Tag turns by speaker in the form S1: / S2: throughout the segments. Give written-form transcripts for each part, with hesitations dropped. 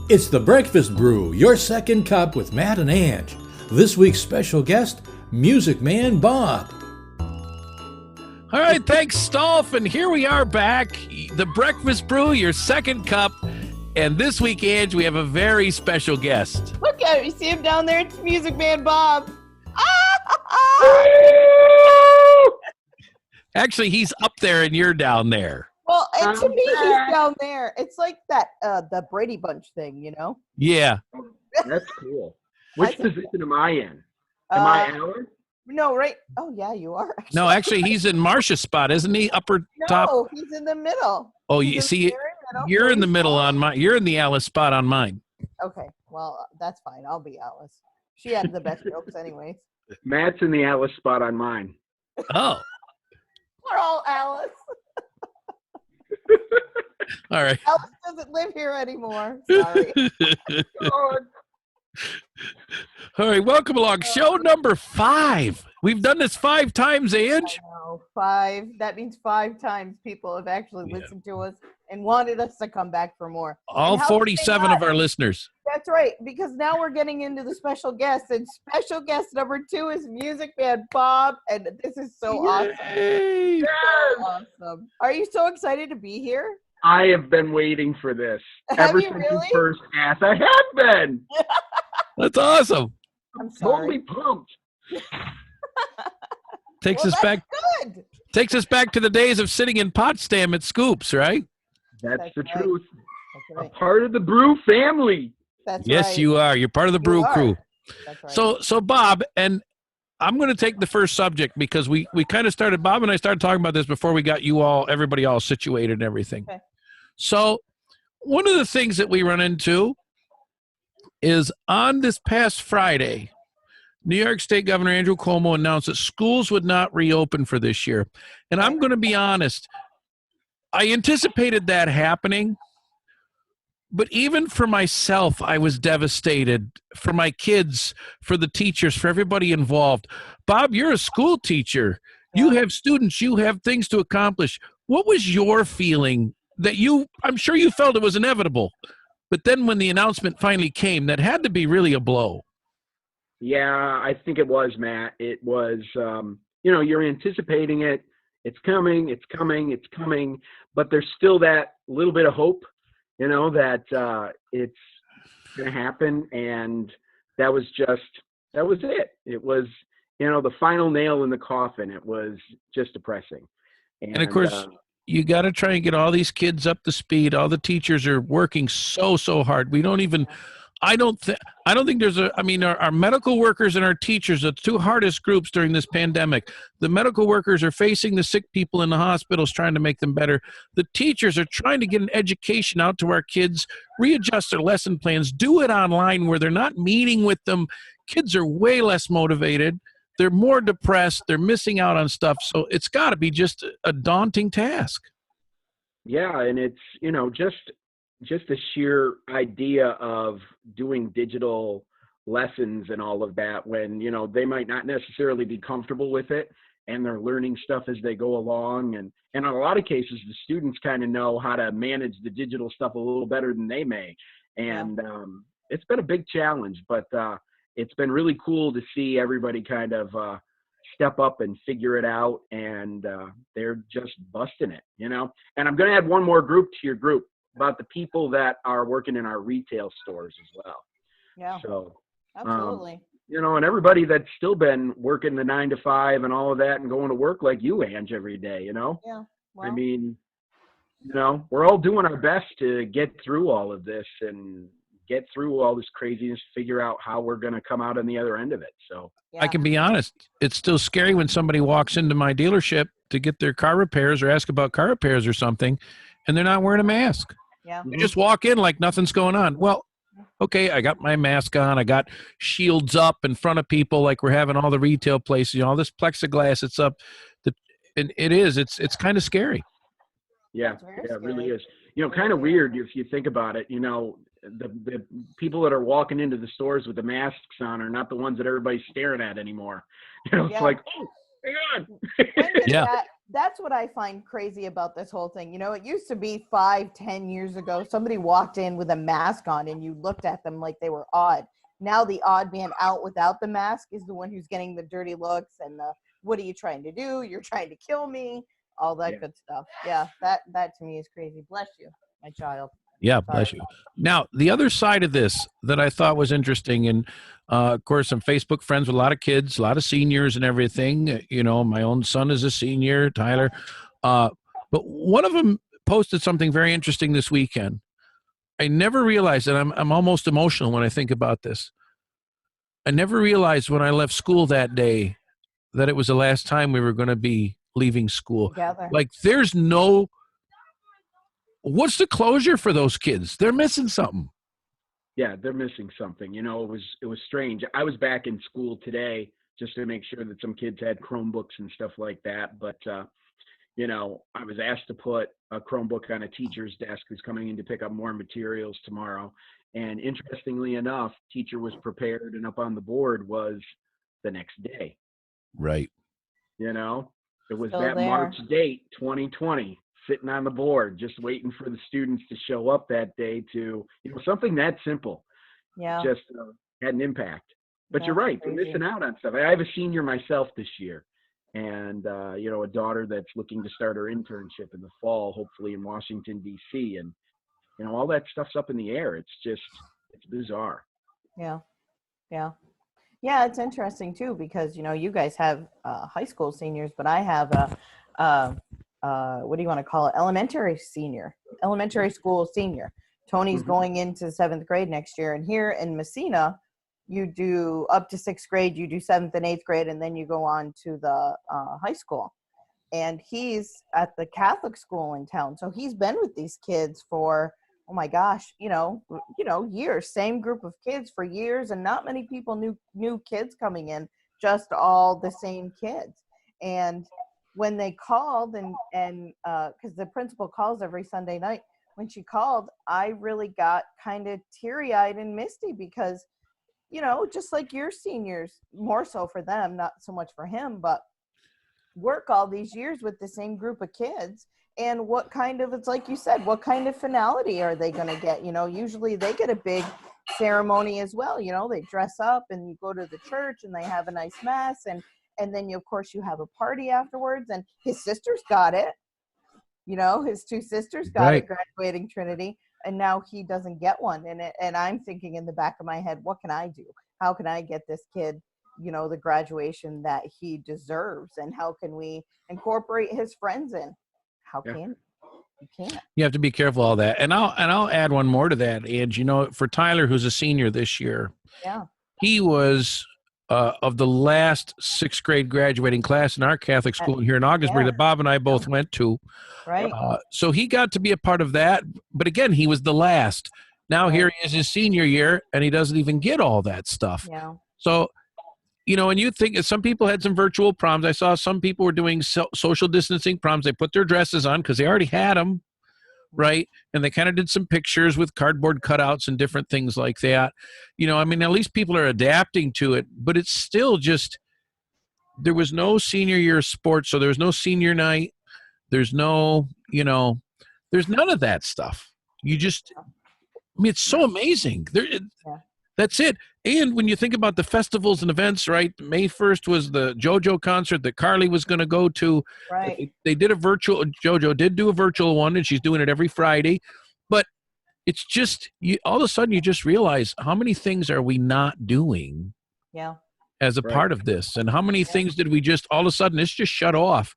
S1: It's the Breakfast Brew, your second cup with Matt and Ange. This week's special guest, Music Man Bob.
S2: All right, thanks, Stolf. And here we are back. The Breakfast Brew, your second cup. And this week, Ange, we have a very special guest.
S3: Look at him. You see him down there? It's Music Man Bob.
S2: Actually, he's up there and you're down there.
S3: Well, and to me, he's down there. It's like that, the Brady Bunch thing, you know?
S2: Yeah.
S4: That's cool. Which position am I in? Am I Alan?
S3: No, right? Oh, yeah, you are. Actually.
S2: No, actually, he's in Marcia's spot, isn't he? Upper top.
S3: No, he's in the middle.
S2: Oh,
S3: He's
S2: you see,
S3: middle.
S2: you're in the middle on mine. You're in the Alice spot on mine.
S3: Okay, well, that's fine. I'll be Alice. She had the best jokes anyways.
S4: Matt's in the Alice spot on mine.
S2: Oh.
S3: We're all Alice.
S2: All right.
S3: Alice doesn't live here anymore. Sorry.
S2: All right, welcome along. Show number 5. We've done this 5 times, Ange.
S3: No, 5. That means 5 times people have actually listened to us and wanted us to come back for more.
S2: All 47 of our listeners.
S3: That's right, because now we're getting into the special guests, and special guest number 2 is Music Man Bob, and this is so awesome.
S2: Yay!
S3: So awesome. Are you so excited to be here?
S4: I have been waiting for this
S3: Have
S4: ever
S3: you
S4: since
S3: really?
S4: you first asked. I have been.
S2: That's awesome.
S3: I'm sorry.
S4: Totally pumped.
S2: Takes
S3: Well,
S2: us back.
S3: Good.
S2: Takes us back to the days of sitting in Potsdam at Scoops, right?
S4: That's the
S3: right.
S4: truth.
S3: That's right.
S4: A part of the Brew family.
S3: That's
S2: Yes,
S3: right.
S2: you are. You're part of the Brew
S3: are.
S2: crew.
S3: That's right.
S2: So Bob, and I'm going to take the first subject because we kind of started, Bob and I started talking about this before we got everybody all situated and everything.
S3: Okay.
S2: So one of the things that we run into is on this past Friday, New York State Governor Andrew Cuomo announced that schools would not reopen for this year. And I'm going to be honest, I anticipated that happening. But even for myself, I was devastated, for my kids, for the teachers, for everybody involved. Bob, you're a school teacher. You have students. You have things to accomplish. What was your feeling that I'm sure you felt it was inevitable, but then when the announcement finally came, that had to be really a blow.
S4: Yeah, I think it was, Matt. It was, you're anticipating it. It's coming, it's coming, it's coming. But there's still that little bit of hope, that it's going to happen. And that was it. It was, the final nail in the coffin. It was just depressing.
S2: And of course, you got to try and get all these kids up to speed. All the teachers are working so hard. I don't think there's our medical workers and our teachers are the 2 hardest groups during this pandemic. The medical workers are facing the sick people in the hospitals, trying to make them better. The teachers are trying to get an education out to our kids, readjust their lesson plans, do it online where they're not meeting with them. Kids are way less motivated. They're more depressed. They're missing out on stuff. So it's got to be just a daunting task.
S4: Yeah, and it's, just the sheer idea of doing digital lessons and all of that when, they might not necessarily be comfortable with it and they're learning stuff as they go along. And in a lot of cases, the students kind of know how to manage the digital stuff a little better than they may. And it's been a big challenge, but it's been really cool to see everybody kind of step up and figure it out. And they're just busting it, And I'm going to add one more group to your group about the people that are working in our retail stores as well.
S3: Yeah.
S4: So,
S3: absolutely.
S4: And everybody that's still been working the 9 to 5 and all of that and going to work like you, Ange, every day,
S3: Yeah. Well,
S4: I mean, we're all doing our best to get through all of this and get through all this craziness, figure out how we're going to come out on the other end of it. So
S2: I can be honest. It's still scary when somebody walks into my dealership to get their car repairs or ask about car repairs or something, and they're not wearing a mask.
S3: Yeah.
S2: You just walk in like nothing's going on. Well, okay, I got my mask on. I got shields up in front of people like we're having all the retail places. All this plexiglass, it's up. And it's kind of scary.
S4: Yeah,
S3: Very
S4: it really
S3: scary.
S4: is. Kind of weird if you think about it. The people that are walking into the stores with the masks on are not the ones that everybody's staring at anymore. It's like, oh, hang on.
S3: That's what I find crazy about this whole thing. You know, it used to be 5, 10 years ago, somebody walked in with a mask on and you looked at them like they were odd. Now the odd man out without the mask is the one who's getting the dirty looks and the, what are you trying to do? You're trying to kill me, all that good stuff. Yeah, that to me is crazy. Bless you, my child.
S2: Yeah, bless you. Now, the other side of this that I thought was interesting, and of course, I'm Facebook friends with a lot of kids, a lot of seniors and everything. You know, my own son is a senior, Tyler. But one of them posted something very interesting this weekend. I never realized, and I'm almost emotional when I think about this. I never realized when I left school that day that it was the last time we were going to be leaving school.
S3: Together.
S2: Like, there's no... What's the closure for those kids? They're missing something.
S4: Yeah, they're missing something. You know, it was strange. I was back in school today just to make sure that some kids had Chromebooks and stuff like that. But, you know, I was asked to put a Chromebook on a teacher's desk who's coming in to pick up more materials tomorrow. And interestingly enough, teacher was prepared and up on the board was the next day.
S2: Right.
S4: You know, it was
S3: Still
S4: that
S3: there.
S4: March date, 2020. Sitting on the board, just waiting for the students to show up that day to, you know, something that simple.
S3: Yeah.
S4: Just had an impact. But you're
S3: That's
S4: right,
S3: crazy.
S4: they're missing out on stuff. I have a senior myself this year, and you know, a daughter that's looking to start her internship in the fall, hopefully in Washington D.C. And you know, all that stuff's up in the air. It's bizarre.
S3: Yeah. It's interesting too because you know you guys have high school seniors, but I have a what do you want to call it? Elementary school senior. Tony's going into 7th grade next year, and here in Messina, you do up to 6th grade. You do 7th and 8th grade, and then you go on to the high school. And he's at the Catholic school in town, so he's been with these kids for oh my gosh, you know, years. Same group of kids for years, and not many people new kids coming in, just all the same kids. And when they called and because the principal calls every Sunday night, when she called, I really got kind of teary-eyed and misty because, you know, just like your seniors, more so for them, not so much for him, but work all these years with the same group of kids. And what kind of, it's like you said, what kind of finality are they going to get? You know, usually they get a big ceremony as well. You know, they dress up and you go to the church and they have a nice mass and then you, of course, you have a party afterwards. And his sisters got it. You know, his 2 sisters got it graduating Trinity, and now he doesn't get one. And I'm thinking in the back of my head, what can I do? How can I get this kid, you know, the graduation that he deserves? And how can we incorporate his friends in? How can you can't?
S2: You have to be careful of all that. And I'll add one more to that, Edge. You know, for Tyler, who's a senior this year, he was of the last 6th grade graduating class in our Catholic school here in Augsburg that Bob and I both went to.
S3: Right.
S2: So he got to be a part of that. But again, he was the last. Now here he is his senior year, and he doesn't even get all that stuff.
S3: Yeah.
S2: So, you know, and you think some people had some virtual proms. I saw some people were doing social distancing proms. They put their dresses on because they already had them. Right. And they kind of did some pictures with cardboard cutouts and different things like that. You know, I mean, at least people are adapting to it, but it's still just, there was no senior year sports. So there was no senior night. There's no, you know, there's none of that stuff. You just, I mean, it's so amazing. That's it. And when you think about the festivals and events, right? May 1st was the JoJo concert that Carly was going to go to.
S3: Right.
S2: They did a virtual, JoJo did do a virtual one, and she's doing it every Friday. But it's just, all of a sudden you just realize how many things are we not doing as a part of this? And how many things did we just, all of a sudden, it's just shut off.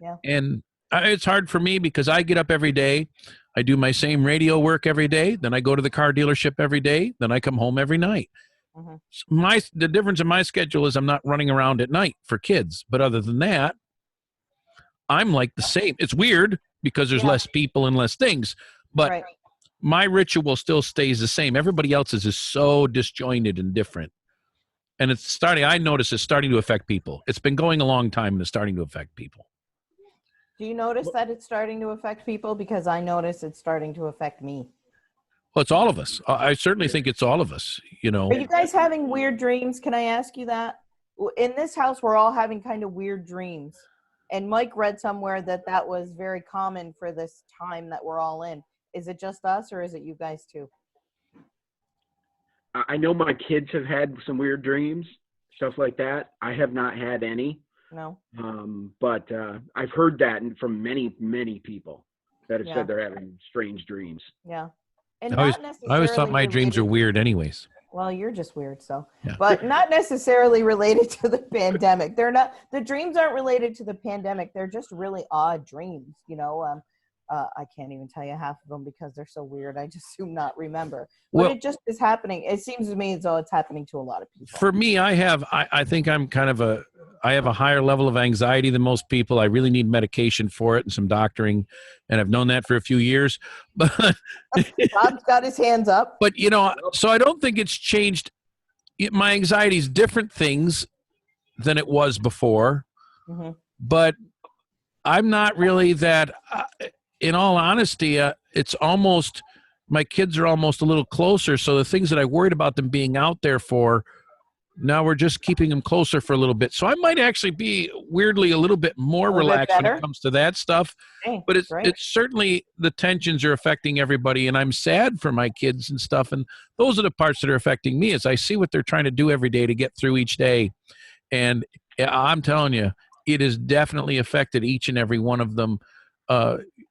S3: Yeah.
S2: And it's hard for me because I get up every day. I do my same radio work every day. Then I go to the car dealership every day. Then I come home every night. The difference in my schedule is I'm not running around at night for kids. But other than that, I'm like the same. It's weird because there's less people and less things. But my ritual still stays the same. Everybody else's is so disjointed and different. And it's starting, I notice it's starting to affect people. It's been going a long time and it's starting to affect people.
S3: Do you notice that it's starting to affect people? Because I notice it's starting to affect me.
S2: Well, it's all of us. I certainly think it's all of us, you know.
S3: Are you guys having weird dreams? Can I ask you that? In this house, we're all having kind of weird dreams. And Mike read somewhere that that was very common for this time that we're all in. Is it just us, or is it you guys too?
S4: I know my kids have had some weird dreams, stuff like that. I have not had any.
S3: No.
S4: But I've heard that from many, many people that have
S3: Yeah.
S4: said they're having strange dreams.
S3: Yeah. And
S2: I always
S3: not
S2: I always thought
S3: necessarily
S2: my dreams were
S3: related-
S2: weird anyways.
S3: Well, you're just weird, so.
S2: Yeah.
S3: But not necessarily related to the pandemic. They're not. The dreams aren't related to the pandemic. They're just really odd dreams. You know, I can't even tell you half of them because they're so weird. I just do not remember. But
S2: Well-
S3: it just is happening. It seems to me as though it's happening to a lot of people.
S2: For me, I think I'm kind of I have a higher level of anxiety than most people. I really need medication for it and some doctoring, and I've known that for a few years. But
S3: Bob's got his hands up.
S2: But, you know, so I don't think it's changed. My anxiety is different things than it was before.
S3: Mhm.
S2: But I'm not really that, in all honesty, it's almost, my kids are almost a little closer. So the things that I worried about them being out there for, now we're just keeping them closer for a little bit. So I might actually be weirdly a little bit more
S3: A little bit
S2: relaxed when
S3: better?
S2: it comes to that stuff.
S3: Hey,
S2: But it's
S3: great.
S2: it's certainly, the tensions are affecting everybody, and I'm sad for my kids and stuff. And those are the parts that are affecting me, as I see what they're trying to do every day to get through each day. And I'm telling you, it has definitely affected each and every one of them.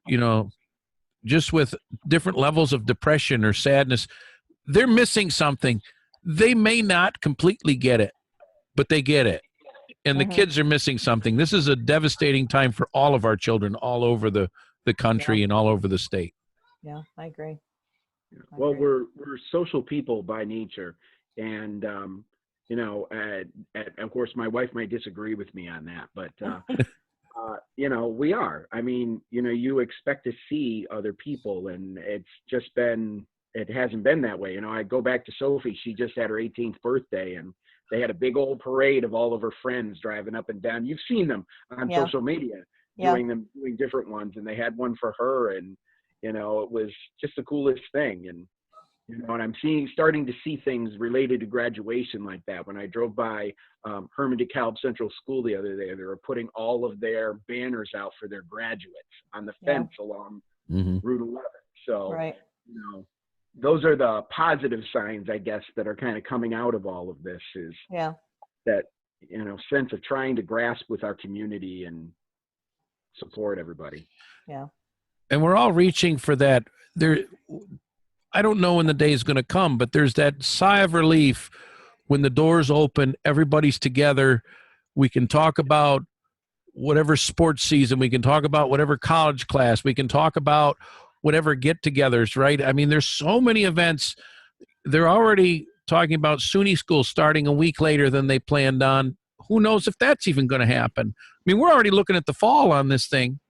S2: You know, just with different levels of depression or sadness, they're missing something. They may not completely get it, but they get it. And the
S3: Mhm.
S2: kids are missing something. This is a devastating time for all of our children all over the country and all over the state.
S3: Yeah, I agree. I
S4: Well,
S3: agree.
S4: we're social people by nature, and you know, of course, my wife might disagree with me on that, but you know, we are. I mean, you know, you expect to see other people, and it hasn't been that way. You know, I go back to Sophie. She just had her 18th birthday, and they had a big old parade of all of her friends driving up and down. You've seen them on
S3: Yeah.
S4: social media
S3: Yeah.
S4: doing different ones, and they had one for her, and you know, it was just the coolest thing. And you know, and I'm starting to see things related to graduation like that. When I drove by Herman DeKalb Central School the other day, they were putting all of their banners out for their graduates on the
S3: Yeah.
S4: fence along
S2: Mm-hmm.
S4: Route 11. So,
S3: Right.
S4: you know, those are the positive signs, I guess, that are kind of coming out of all of this, is
S3: Yeah.
S4: that, you know, sense of trying to grasp with our community and support everybody.
S3: Yeah.
S2: And we're all reaching for that. I don't know when the day is going to come, but there's that sigh of relief when the doors open, everybody's together. We can talk about whatever sports season. We can talk about whatever college class. We can talk about whatever get-togethers, right? I mean, there's so many events. They're already talking about SUNY school starting a week later than they planned on. Who knows if that's even going to happen? I mean, we're already looking at the fall on this thing.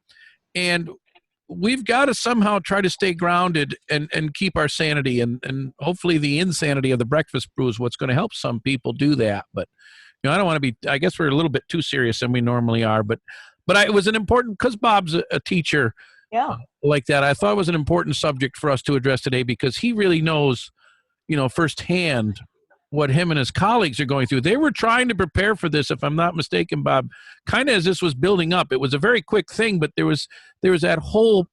S2: And we've got to somehow try to stay grounded and keep our sanity, and hopefully the insanity of the breakfast brew is what's going to help some people do that. But, you know, I don't want to be, I guess we're a little bit too serious than we normally are, but it was an important, because Bob's a teacher
S3: Yeah.
S2: like that. I thought it was an important subject for us to address today, because he really knows, you know, firsthand what him and his colleagues are going through. They were trying to prepare for this, if I'm not mistaken, Bob, kind of as this was building up. It was a very quick thing, but there was that whole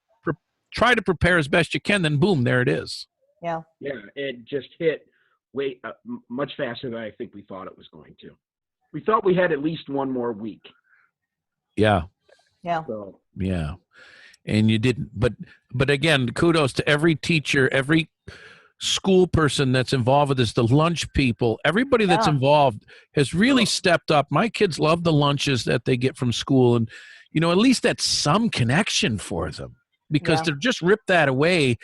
S2: try to prepare as best you can, then boom, there it is.
S3: Yeah.
S4: Yeah, it just hit way much faster than I think we thought it was going to. We thought we had at least one more week.
S2: Yeah.
S3: Yeah.
S4: So
S2: Yeah. And you didn't, but again, kudos to every teacher, every school person that's involved with this, the lunch people, everybody that's
S3: Yeah.
S2: involved has really stepped up. My kids love the lunches that they get from school, and, you know, at least that's some connection for them, because
S3: Yeah.
S2: to just rip that away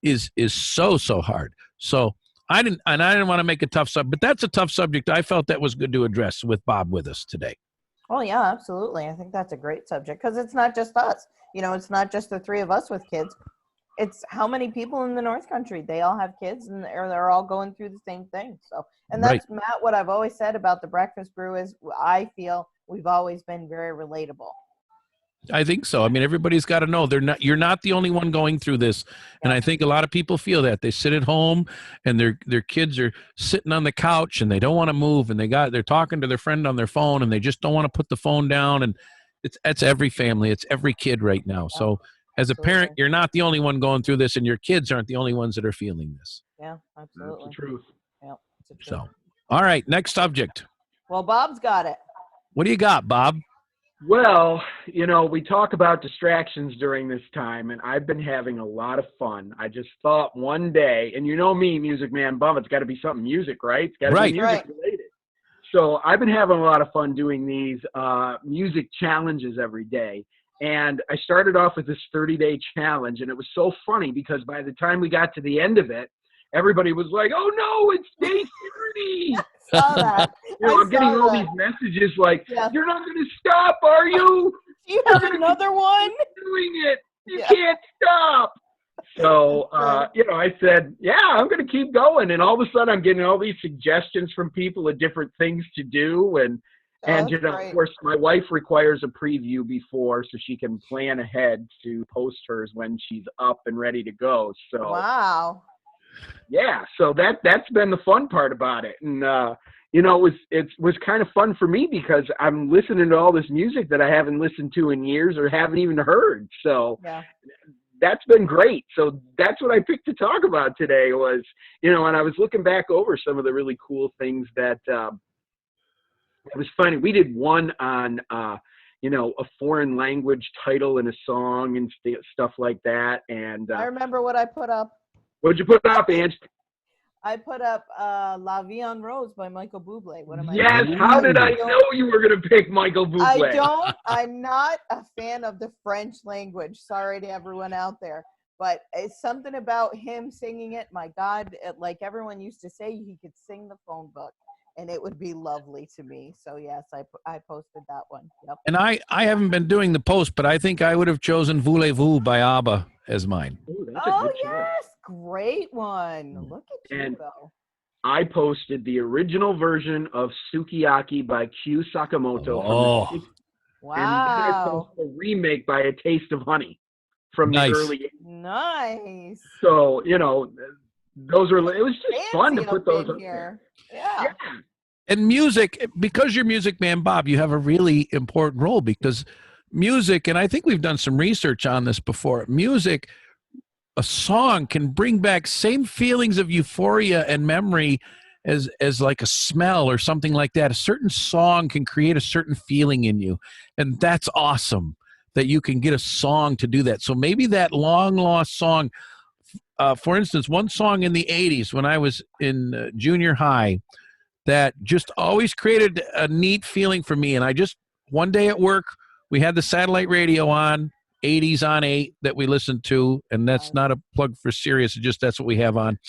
S2: is so hard. So I didn't want to make a tough subject, but that's a tough subject. I felt that was good to address with Bob with us today.
S3: Oh, yeah, absolutely. I think that's a great subject, because it's not just us. You know, it's not just the three of us with kids. It's how many people in the North Country. They all have kids, and they're all going through the same thing. So, and that's, Matt, what I've always said about the Breakfast Brew is I feel we've always been very relatable.
S2: I think so. I mean, everybody's got to know you're not the only one going through this. And I think a lot of people feel that. They sit at home and their kids are sitting on the couch and they don't want to move, and they're talking to their friend on their phone and they just don't want to put the phone down. And It's every family. It's every kid right now.
S3: Yeah,
S2: So as a parent,
S3: absolutely.
S2: you're not the only one going through this, and your kids aren't the only ones that are feeling this.
S3: Yeah,
S4: That's
S3: absolutely.
S4: the truth.
S3: Yeah, it's a truth.
S2: So, all right, next subject.
S3: Well, Bob's got it.
S2: What do you got, Bob?
S4: Well, we talk about distractions during this time, and I've been having a lot of fun. I just thought one day, and you know me, Music Man Bum, it's got to be something music, right? It's got to
S2: Right.
S4: be music related. So I've been having a lot of fun doing these music challenges every day. And I started off with this 30-day challenge, and it was so funny because by the time we got to the end of it, everybody was like, "Oh no, it's day 30!"
S3: Saw that.
S4: I'm getting all these messages like,
S3: Yeah.
S4: "You're not going to stop, are you?
S3: Do you have another one?
S4: Doing it. You
S3: Yeah.
S4: can't stop." So, I said, "Yeah, I'm going to keep going." And all of a sudden, I'm getting all these suggestions from people of different things to do. And
S3: That's
S4: of
S3: great.
S4: course, my wife requires a preview before so she can plan ahead to post hers when she's up and ready to go. So,
S3: Wow.
S4: yeah, so that's been the fun part about it. And it was kind of fun for me because I'm listening to all this music that I haven't listened to in years or haven't even heard. So
S3: Yeah.
S4: that's been great. So that's what I picked to talk about today was, and I was looking back over some of the really cool things that it was funny. We did one on a foreign language title in a song and stuff like that. And
S3: I remember what I put up.
S4: what'd you put up, Ange?
S3: I put up La Vie en Rose by Michael Bublé. What am I
S4: Yes,
S3: doing?
S4: how did I know you were going to pick Michael Bublé?
S3: I'm not a fan of the French language. Sorry to everyone out there. But it's something about him singing it. My God, like everyone used to say, he could sing the phone book. And it would be lovely to me. So, yes, I posted that one. Yep.
S2: And I haven't been doing the post, but I think I would have chosen Voulez-Vous by ABBA as mine.
S4: Ooh, that's a
S3: Oh,
S4: good choice.
S3: yes. Great one. Look at you,
S4: And-
S3: though.
S4: I posted the original version of Sukiyaki by Q Sakamoto
S2: Oh.
S4: from the 60s.
S3: Wow.
S4: And then I posted a remake by A Taste of Honey from
S2: Nice.
S4: the early 80s.
S3: Nice.
S4: So, those were, it was just fun to
S3: Fancy
S4: put
S3: up
S4: those
S3: in
S4: up
S3: here.
S4: there.
S3: Yeah.
S4: Yeah.
S2: And music, because you're Music Man Bob, you have a really important role because music, and I think we've done some research on this before, music, a song can bring back same feelings of euphoria and memory as like a smell or something like that. A certain song can create a certain feeling in you. And that's awesome that you can get a song to do that. So maybe that long lost song, for instance, one song in the 80s when I was in junior high, that just always created a neat feeling for me. And I just, one day at work, we had the satellite radio on, 80s on 8 that we listened to. And that's not a plug for Sirius, it's just that's what we have on.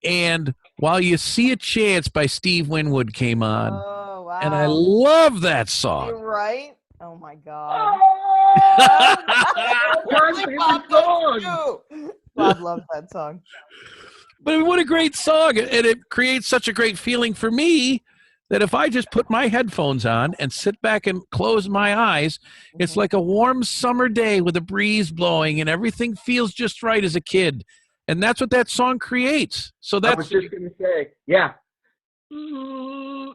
S2: And While You See a Chance by Steve Winwood came on.
S3: Oh, wow.
S2: And I love that song.
S3: You're right. Oh, my God.
S4: Your favorite song.
S3: Bob loves that song.
S2: But what a great song. And it creates such a great feeling for me that if I just put my headphones on and sit back and close my eyes, it's like a warm summer day with a breeze blowing and everything feels just right as a kid. And that's what that song creates. So
S4: I was just going to say, yeah.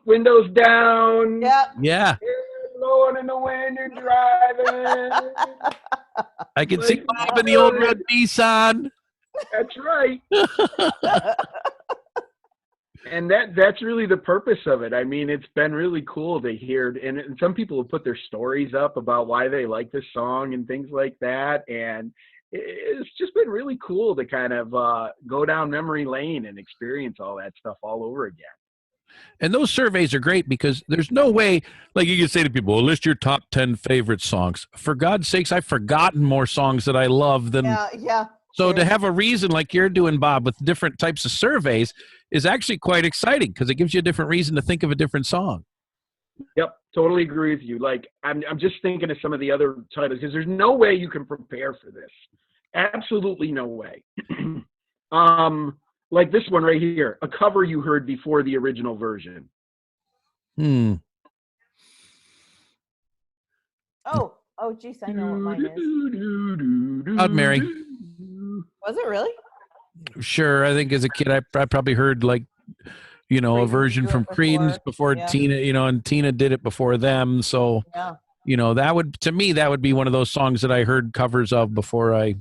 S4: Windows down.
S3: Yep.
S2: Yeah.
S4: Blowing in the wind, you're driving.
S2: I can see Bob in the old red Nissan.
S4: That's right. And that's really the purpose of it. I mean, it's been really cool to hear. And some people have put their stories up about why they like this song and things like that. And it's just been really cool to kind of go down memory lane and experience all that stuff all over again.
S2: And those surveys are great because there's no way, like you can say to people, well, list your top 10 favorite songs. For God's sakes, I've forgotten more songs that I love than.
S3: Yeah.
S2: So to have a reason like you're doing, Bob, with different types of surveys is actually quite exciting because it gives you a different reason to think of a different song.
S4: Yep, totally agree with you. Like, I'm just thinking of some of the other titles because there's no way you can prepare for this. Absolutely no way. Like this one right here, a cover you heard before the original version.
S3: Oh, geez, I know what mine is.
S2: Proud Mary.
S3: Was it really?
S2: Sure, I think as a kid, I probably heard like, a
S3: Creedence
S2: version
S3: do it
S2: from Creedence before
S3: yeah.
S2: Tina, and Tina did it before them. So,
S3: Yeah.
S2: that would, to me, that would be one of those songs that I heard covers of before I.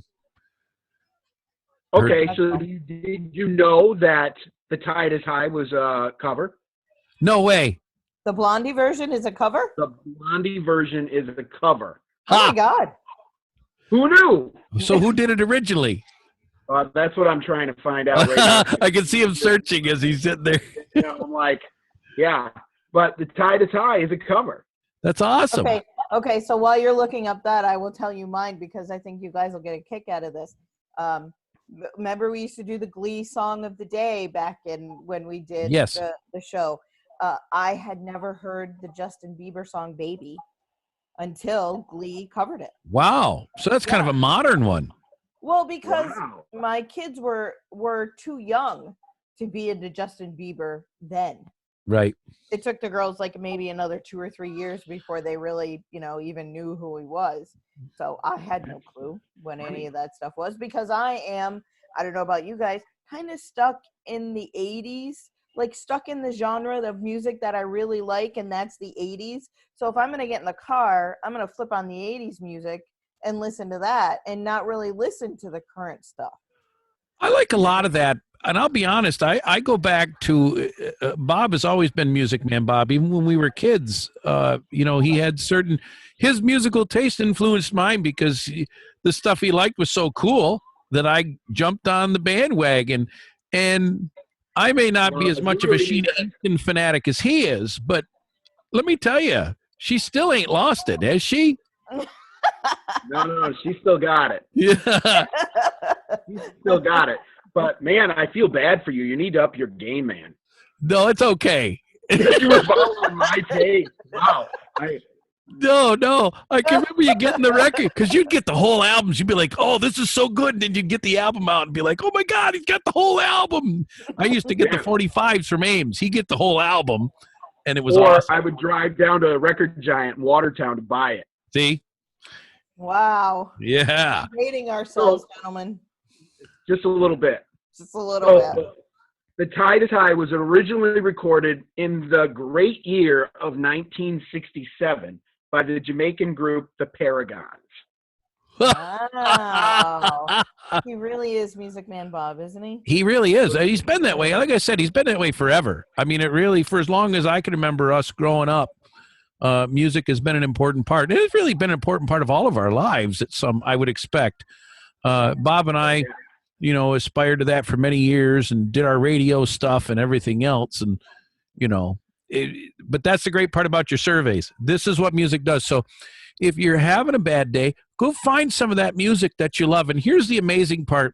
S4: Okay, so did you know that The Tide is High was a cover?
S2: No way.
S3: The Blondie version is a cover?
S4: The Blondie version is a cover.
S3: Oh my God.
S4: Who knew?
S2: So who did it originally?
S4: That's what I'm trying to find out right now.
S2: I can see him searching as he's sitting there.
S4: I'm like, yeah, but The Tide is High is a cover.
S2: That's awesome.
S3: Okay. So while you're looking up that, I will tell you mine because I think you guys will get a kick out of this. Remember we used to do the Glee song of the day back in when we did the show. I had never heard the Justin Bieber song Baby until Glee covered it.
S2: Wow. So that's kind of a modern one.
S3: Well, because my kids were too young to be into Justin Bieber then.
S2: Right.
S3: It took the girls like maybe another 2 or 3 years before they really, even knew who he was. So I had no clue when any of that stuff was because I don't know about you guys, kind of stuck in the 80s, like stuck in the genre of music that I really like, and that's the 80s. So if I'm going to get in the car, I'm going to flip on the 80s music and listen to that and not really listen to the current stuff.
S2: I like a lot of that. And I'll be honest, I go back to Bob has always been Music Man Bob. Even when we were kids, he had his musical taste influenced mine because the stuff he liked was so cool that I jumped on the bandwagon. And I may not be as much of a Sheena Easton fanatic as he is, but let me tell you, she still ain't lost it, has she?
S4: No, she still got it.
S2: Yeah.
S4: She still got it. But, man, I feel bad for you. You need to up your game, man.
S2: No, it's okay.
S4: You were following my take. Wow.
S2: No. I can remember you getting the record because you'd get the whole albums. You'd be like, oh, this is so good. And then you'd get the album out and be like, oh, my God, he's got the whole album. I used to get the 45s from Ames. He'd get the whole album, and it was awesome.
S4: I would drive down to a Record Giant in Watertown to buy it.
S2: See?
S3: Wow.
S2: Yeah.
S3: Rating ourselves, gentlemen.
S4: Just a little bit.
S3: Just a little bit.
S4: The Tide is High was originally recorded in the great year of 1967 by the Jamaican group The Paragons.
S3: Wow. He really is Music Man Bob, isn't he?
S2: He really is. He's been that way. Like I said, he's been that way forever. I mean, it really, for as long as I can remember us growing up, music has been an important part. And it's really been an important part of all of our lives, I would expect. Bob and I, aspired to that for many years and did our radio stuff and everything else. And, but that's the great part about your surveys. This is what music does. So if you're having a bad day, go find some of that music that you love. And here's the amazing part.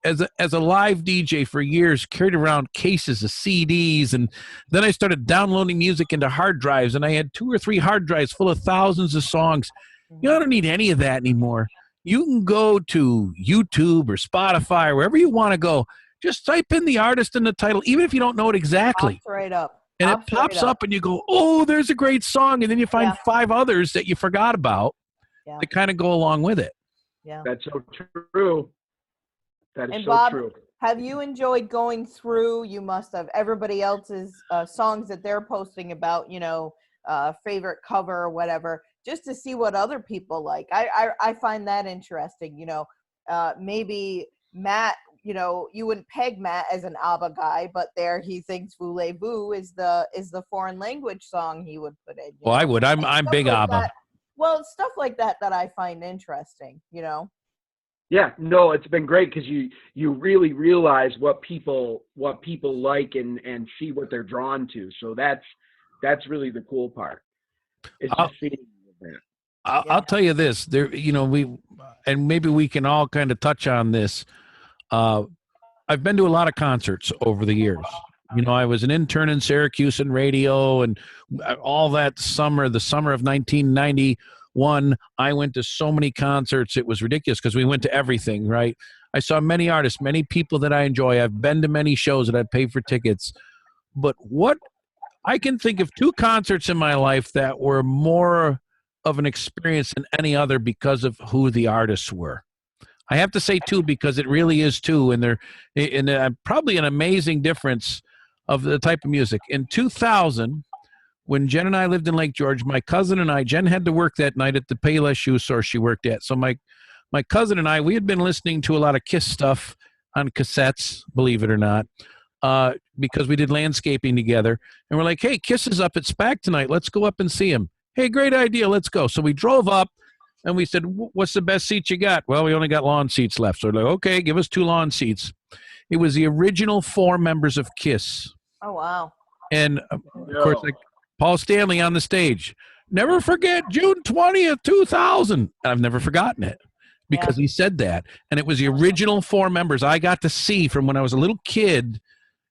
S2: As a live DJ for years, carried around cases of CDs, and then I started downloading music into hard drives, and I had 2 or 3 hard drives full of thousands of songs. I don't need any of that anymore. You can go to YouTube or Spotify or wherever you want to go. Just type in the artist and the title, even if you don't know it exactly.
S3: Pops right up.
S2: And it pops up and you go, oh, there's a great song. And then you find 5 others that you forgot about that kind of go along with it.
S3: Yeah.
S4: That's so true. That is
S3: and
S4: so
S3: Bob,
S4: true.
S3: Have you enjoyed going through, you must have, everybody else's songs that they're posting about, favorite cover or whatever, just to see what other people like? I find that interesting. Maybe Matt, you wouldn't peg Matt as an ABBA guy, but there he thinks Voulez-Vous is the foreign language song he would put in.
S2: Well, I would. I'm big
S3: like
S2: ABBA.
S3: That. Well, stuff like that I find interesting,
S4: Yeah, no, it's been great because you really realize what people like and see what they're drawn to. So that's really the cool part. It's just seeing that.
S2: I'll tell you this, maybe we can all kind of touch on this. I've been to a lot of concerts over the years. I was an intern in Syracuse and radio, and all that summer, the summer of 1991, I went to so many concerts. It was ridiculous because we went to everything, right? I saw many artists, many people that I enjoy. I've been to many shows that I've paid for tickets. But I can think of 2 concerts in my life that were more of an experience than any other because of who the artists were. I have to say 2 because it really is 2, and they're probably an amazing difference of the type of music. In 2000, when Jen and I lived in Lake George, my cousin and I, Jen had to work that night at the Payless shoe store she worked at. So my cousin and I, we had been listening to a lot of Kiss stuff on cassettes, believe it or not, because we did landscaping together. And we're like, hey, Kiss is up at SPAC tonight. Let's go up and see him. Hey, great idea. Let's go. So we drove up and we said, what's the best seats you got? Well, we only got lawn seats left. So we're like, okay, give us 2 lawn seats. It was the original 4 members of Kiss.
S3: Oh, wow.
S2: And of course, like Paul Stanley on the stage. Never forget June 20th, 2000. I've never forgotten it because he said that. And it was the original 4 members I got to see from when I was a little kid,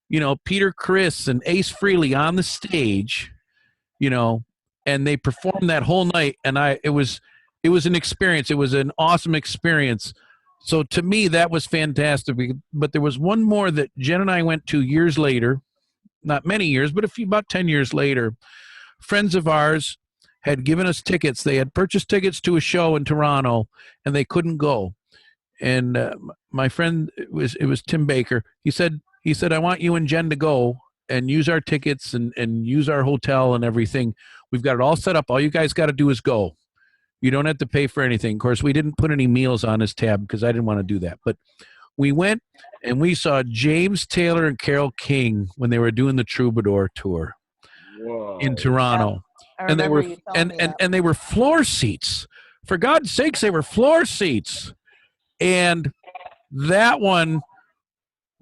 S2: you know, Peter Criss and Ace Frehley on the stage, you know, and they performed that whole night. And it was an experience. It was an awesome experience. So to me, that was fantastic. But there was one more that Jen and I went to years later, not many years, but about 10 years later. Friends of ours had given us tickets. They had purchased tickets to a show in Toronto, and they couldn't go. And my friend, it was Tim Baker. He said, I want you and Jen to go and use our tickets and use our hotel and everything. We've got it all set up. All you guys got to do is go. You don't have to pay for anything. Of course, we didn't put any meals on his tab because I didn't want to do that. But we went and we saw James Taylor and Carole King when they were doing the Troubadour tour in Toronto.
S3: Yeah,
S2: and they were floor seats. For God's sakes, they were floor seats. And that one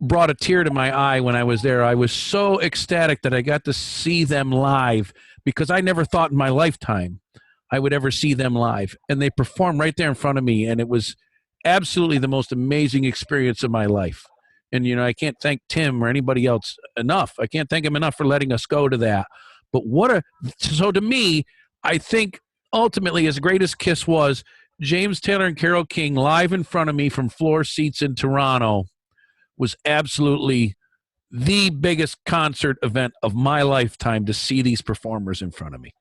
S2: brought a tear to my eye when I was there. I was so ecstatic that I got to see them live because I never thought in my lifetime I would ever see them live. And they performed right there in front of me, and it was absolutely the most amazing experience of my life. And, you know, I can't thank Tim or anybody else enough. I can't thank him enough for letting us go to that. But so to me, I think ultimately, as great as Kiss was, James Taylor and Carole King live in front of me from floor seats in Toronto was absolutely the biggest concert event of my lifetime to see these performers in front of me.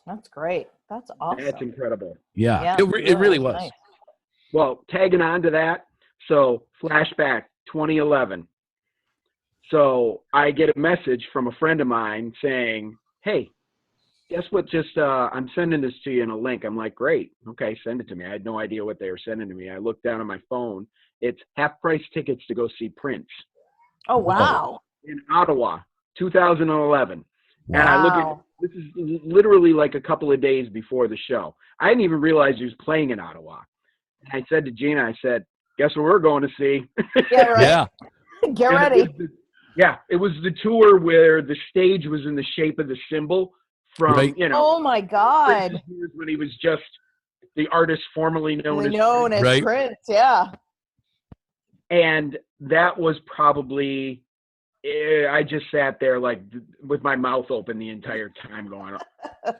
S3: That's great. That's awesome.
S4: That's incredible.
S2: Yeah, it really was.
S3: Nice.
S4: Well, tagging on to that, so flashback 2011. So I get a message from a friend of mine saying, hey, guess what? I'm sending this to you in a link. I'm like, great. Okay, send it to me. I had no idea what they were sending to me. I looked down on my phone. It's half-price tickets to go see Prince.
S3: Oh, wow.
S4: In Ottawa, 2011.
S2: Wow.
S4: And I look at, this is literally like a couple of days before the show. I didn't even realize he was playing in Ottawa. And I said to Gina, I said, guess what we're going to see?
S3: Yeah, right.
S2: Yeah.
S3: Get ready.
S4: It was the tour where the stage was in the shape of the symbol from, you know.
S3: Oh, my God.
S4: When he was just the artist formerly known as
S2: Right.
S3: Prince, yeah.
S4: And that was probably, I just sat there like with my mouth open the entire time going,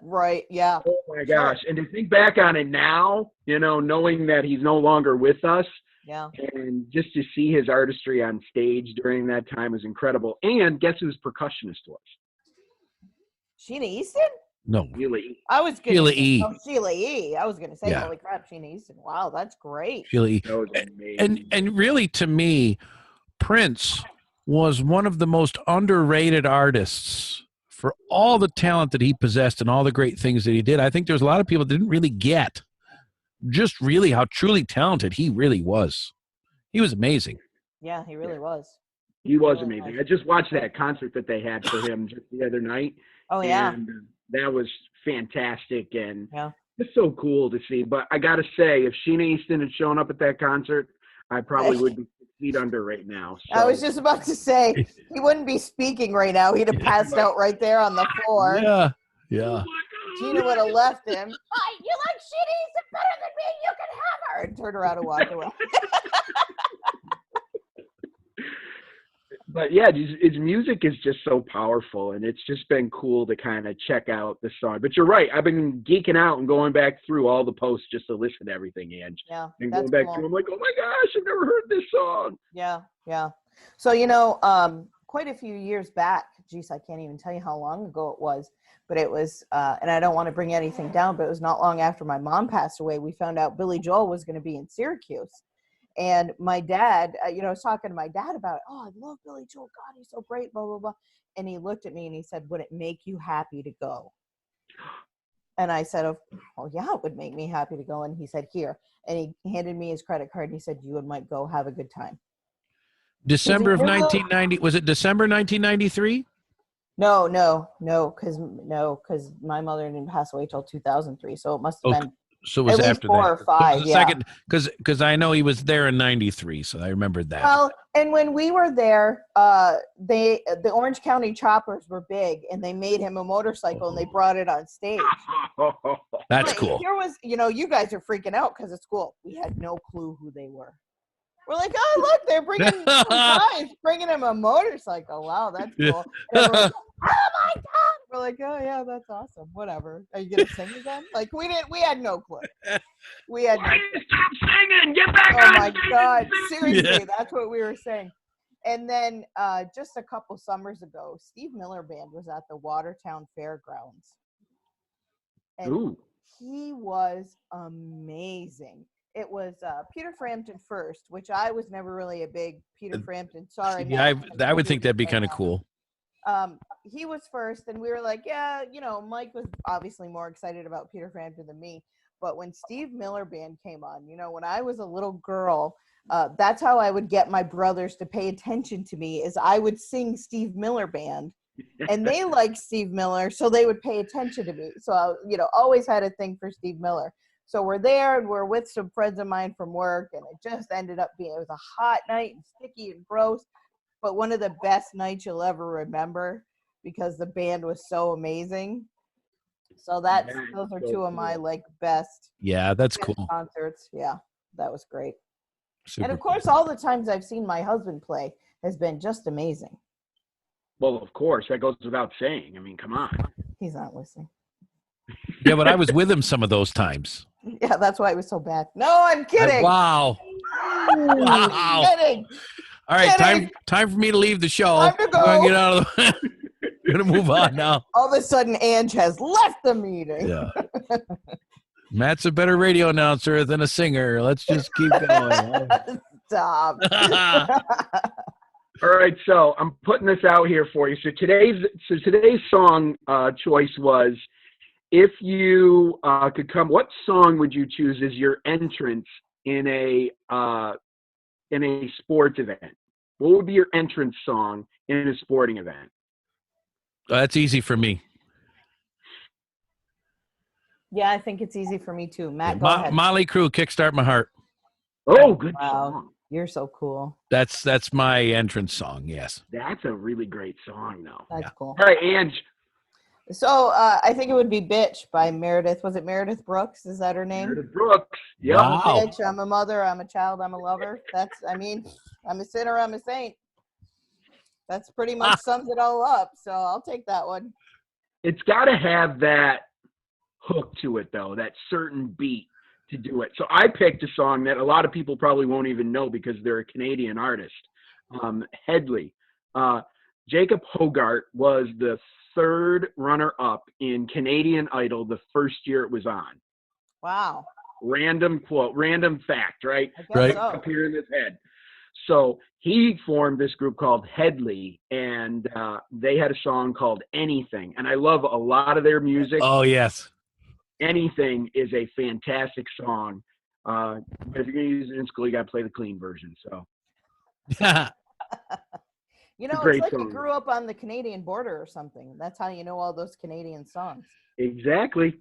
S3: Right, yeah.
S4: oh my gosh. And to think back on it now, you know, knowing that he's no longer with us,
S3: Yeah.
S4: and just to see his artistry on stage during that time was incredible. And guess who's percussionist was?
S3: Sheena Easton?
S2: No.
S4: Really?
S3: I was going
S2: Sheila
S3: to
S2: E.
S3: Oh, Sheila E. I was going to say,
S2: Yeah.
S3: holy crap, Sheena Easton. Wow, that's great.
S2: Really.
S4: That was amazing.
S2: And really, to me, Prince was one of the most underrated artists for all the talent that he possessed and all the great things that he did. I think there's a lot of people that didn't really get just really how truly talented he really was. He was amazing.
S3: Yeah, he really was.
S4: He was
S3: Really
S4: amazing.
S3: nice.
S4: I just watched that concert that they had for him just the other night.
S3: Oh, yeah.
S4: And that was fantastic and
S3: Yeah.
S4: it's so cool to see. But I got to say, if Sheena Easton had shown up at that concert, I probably would be 6 feet under right now. So.
S3: I was just about to say, he wouldn't be speaking right now. He'd have passed out right there on the floor.
S2: Yeah. Yeah.
S3: Gina would have left him. Hi, you like Sheena Easton better than me? You can have her. And turned around and walked away.
S4: But yeah, his music is just so powerful, and it's just been cool to kind of check out the song. But you're right, I've been geeking out and going back through all the posts just to listen to everything, Ange.
S3: Yeah,
S4: And
S3: that's
S4: going back
S3: cool.
S4: through, I'm like, oh my gosh, I've never heard this song.
S3: Yeah, yeah. So, you know, quite a few years back, geez, I can't even tell you how long ago it was, but it was, and I don't want to bring anything down, but it was not long after my mom passed away, we found out Billy Joel was going to be in Syracuse. And my dad, I was talking to my dad about it. Oh, I love Billy Joel. God, he's so great, blah, blah, blah. And he looked at me and he said, would it make you happy to go? And I said, oh, yeah, it would make me happy to go. And he said, here. And he handed me his credit card and he said, you and Mike go have a good time.
S2: December of 1990. Was it December 1993?
S3: No, because my mother didn't pass away till 2003. So it must have been.
S2: So it was
S3: at
S2: after
S3: least 4
S2: that.
S3: or 5,
S2: The
S3: yeah.
S2: second, because I know he was there in 93, so I remembered that.
S3: Well, and when we were there, the Orange County Choppers were big, and they made him a motorcycle, and they brought it on stage.
S2: That's
S3: But
S2: cool.
S3: Here was, you guys are freaking out because it's cool. We had no clue who they were. We're like, oh, look, they're bringing some guys, bringing him a motorcycle. Wow, that's cool. And we're like, oh my God. We're like, oh yeah, that's awesome. Whatever. Are you gonna sing again? Like we had no clue. We had no
S4: Why
S3: clue.
S4: do you stop singing? Get back
S3: Oh
S4: on
S3: my
S4: stage.
S3: God. Seriously,
S2: Yeah.
S3: that's what we were saying. And then just a couple summers ago, Steve Miller Band was at the Watertown Fairgrounds. And
S4: Ooh.
S3: he was amazing. It was Peter Frampton first, which I was never really a big Peter Frampton. Sorry,
S2: Yeah,
S3: Matt.
S2: I would think that'd be kind of cool.
S3: He was first, and we were like, yeah, Mike was obviously more excited about Peter Frampton than me. But when Steve Miller Band came on, when I was a little girl, that's how I would get my brothers to pay attention to me, is I would sing Steve Miller Band. And they liked Steve Miller, so they would pay attention to me. So I, always had a thing for Steve Miller. So we're there, and we're with some friends of mine from work, and it just ended up being, it was a hot night and sticky and gross, but one of the best nights you'll ever remember because the band was so amazing. So those are two of my best.
S2: Yeah, that's cool.
S3: Concerts. Yeah, that was great.
S2: Super
S3: And of course, all the times I've seen my husband play has been just amazing.
S4: Well, of course, that goes without saying. I mean, come on.
S3: He's not listening.
S2: Yeah, but I was with him some of those times.
S3: Yeah, that's why it was so bad. No, I'm kidding.
S2: Wow. Wow.
S3: I'm kidding.
S2: All right,
S3: Kidding.
S2: time for me to leave the show.
S3: Time to go.
S2: I'm gonna get out of the We're gonna move on now.
S3: All of a sudden, Ange has left the meeting.
S2: Yeah. Matt's a better radio announcer than a singer. Let's just keep going.
S3: Stop.
S4: All right, so I'm putting this out here for you. So today's song choice was, if you could come, what song would you choose as your entrance in a sports event? What would be your entrance song in a sporting event?
S2: That's easy for me.
S3: Yeah, I think it's easy for me too. Matt, go ahead.
S2: Molly Crew, Kickstart My Heart.
S4: Oh, good
S3: Wow.
S4: song.
S3: You're so cool.
S2: That's my entrance song. Yes.
S4: That's a really great song, though.
S3: That's cool.
S4: All right, Ange.
S3: So I think it would be Bitch by Meredith. Was it Meredith Brooks? Is that her name?
S4: Meredith Brooks. Yep.
S2: Wow.
S3: Bitch, I'm a mother, I'm a child, I'm a lover. I'm a sinner, I'm a saint. That's pretty much sums it all up. So I'll take that one.
S4: It's got to have that hook to it, though, that certain beat to do it. So I picked a song that a lot of people probably won't even know because they're a Canadian artist, Headley. Jacob Hogarth was the third runner-up in Canadian Idol the first year it was on.
S3: Wow.
S4: Random quote, random fact, right?
S3: I guess
S2: Right.
S3: so.
S4: Up here in his head. So he formed this group called Headley, and they had a song called Anything. And I love a lot of their music.
S2: Oh yes.
S4: Anything is a fantastic song. But if you're going to use it in school, you got to play the clean version. So
S3: You know,
S4: great
S3: it's like you
S4: song.
S3: grew up on the Canadian border or something. That's how you know all those Canadian songs.
S4: exactly.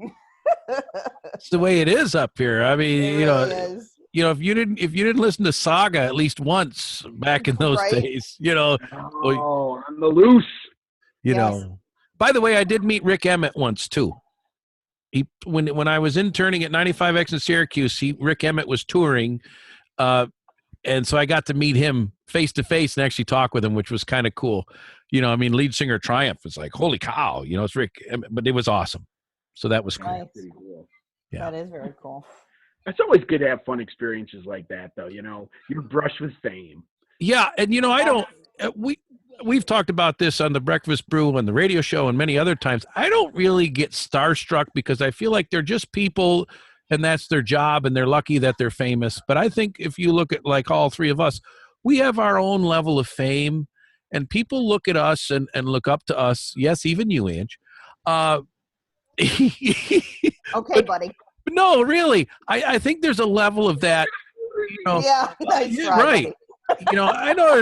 S2: It's the way it is up here. I mean,
S3: It really is.
S2: if you didn't listen to Saga at least once back in those
S3: Right.
S2: days,
S4: Oh, on the loose.
S2: you
S3: Yes.
S2: know. By the way, I did meet Rick Emmett once too. When I was interning at 95X in Syracuse, Rick Emmett was touring, and so I got to meet him face to face and actually talk with him, which was kind of cool. Lead singer Triumph was like, holy cow, it's Rick Emmett, but it was awesome. So that was cool.
S3: Nice.
S4: Pretty cool.
S2: Yeah.
S3: That is very cool.
S4: It's always good to have fun experiences like that, though. You're brushed with fame.
S2: Yeah, and I don't. We've talked about this on the Breakfast Brew and the radio show and many other times. I don't really get starstruck because I feel like they're just people and that's their job, and they're lucky that they're famous. But I think if you look at like all three of us, we have our own level of fame, and people look at us and look up to us. Yes, even you, Ange.
S3: Okay, buddy.
S2: But no, really, I think there's a level of that.
S3: Yeah, nice try,
S2: right.
S3: buddy.
S2: I know,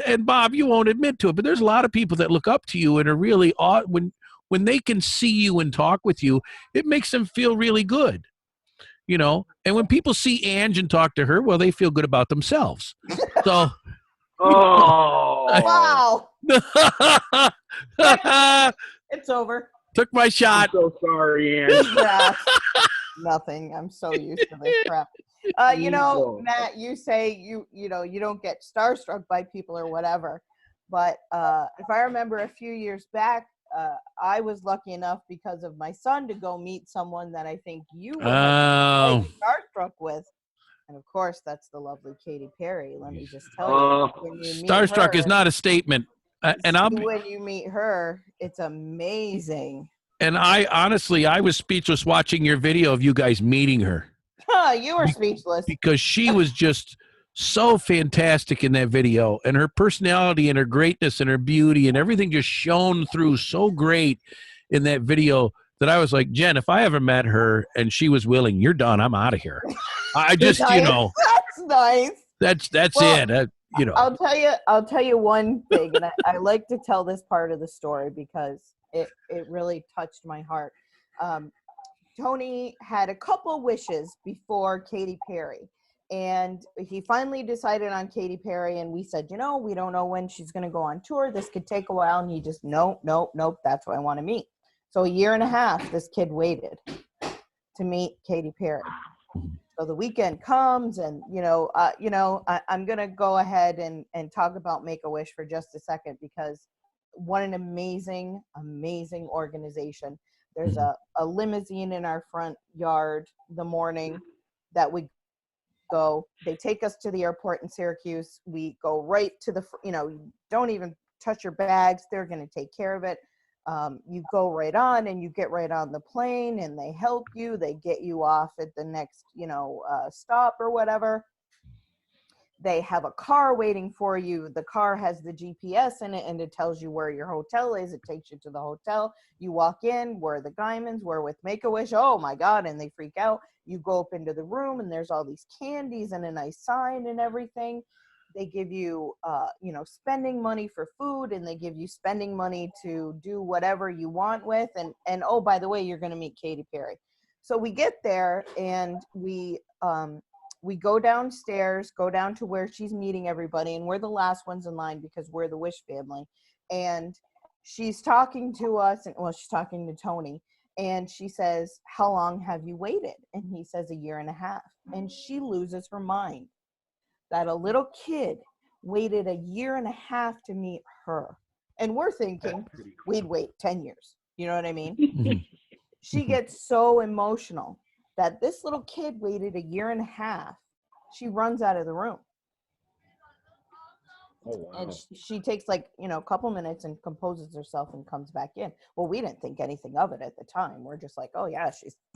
S2: and Bob, you won't admit to it, but there's a lot of people that look up to you and are really when they can see you and talk with you, it makes them feel really good. And when people see Ange and talk to her, well, they feel good about themselves. So,
S4: Oh,
S3: wow. It's over.
S2: Took my
S4: I'm
S2: shot.
S4: so sorry, Ange.
S3: Yeah. Nothing. I'm so used to this crap.
S4: Evil.
S3: Matt, you say you don't get starstruck by people or whatever, but if I remember a few years back, I was lucky enough because of my son to go meet someone that I think you were quite starstruck with, and of course that's the lovely Katy Perry. Let me just tell you, when you meet
S2: Starstruck
S3: her,
S2: is not a statement,
S3: when you meet her, it's amazing.
S2: And I was speechless watching your video of you guys meeting her.
S3: You were speechless.
S2: Because she was just so fantastic in that video, and her personality and her greatness and her beauty and everything just shone through so great in that video that I was like, Jen, if I ever met her and she was willing, you're done. I'm out of here. I just,
S3: That's nice.
S2: That's
S3: Well,
S2: it.
S3: I'll tell you one thing, and I like to tell this part of the story because it really touched my heart. Tony had a couple wishes before Katy Perry, and he finally decided on Katy Perry, and we said, we don't know when she's going to go on tour. This could take a while, and he just, nope, that's what I want to meet. So 1.5 years, this kid waited to meet Katy Perry. So the weekend comes, and, I'm going to go ahead and talk about Make-A-Wish for just a second, because what an amazing, amazing organization. There's a limousine in our front yard the morning that we go. They take us to the airport in Syracuse. We go right to don't even touch your bags. They're going to take care of it. You go right on, and you get right on the plane, and they help you. They get you off at the next, stop or whatever. They have a car waiting for you. The car has the GPS in it, and it tells you where your hotel is. It takes you to the hotel. You walk in. We're the Guymans. We're with Make-A-Wish. Oh, my God. And they freak out. You go up into the room, and there's all these candies and a nice sign and everything. They give you, spending money for food, and they give you spending money to do whatever you want with. And oh, by the way, you're going to meet Katy Perry. So we get there, and we go downstairs, go down to where she's meeting everybody, and we're the last ones in line because we're the Wish family. And she's talking to us, and she's talking to Tony, and she says, how long have you waited? And he says 1.5 years. And she loses her mind that a little kid waited 1.5 years to meet her. And we're thinking we'd wait 10 years. You know what I mean? She gets so emotional that this little kid waited 1.5 years. She runs out of the room.
S4: Oh, wow.
S3: And she takes a couple minutes and composes herself and comes back in. Well, we didn't think anything of it at the time. We're just like, oh yeah,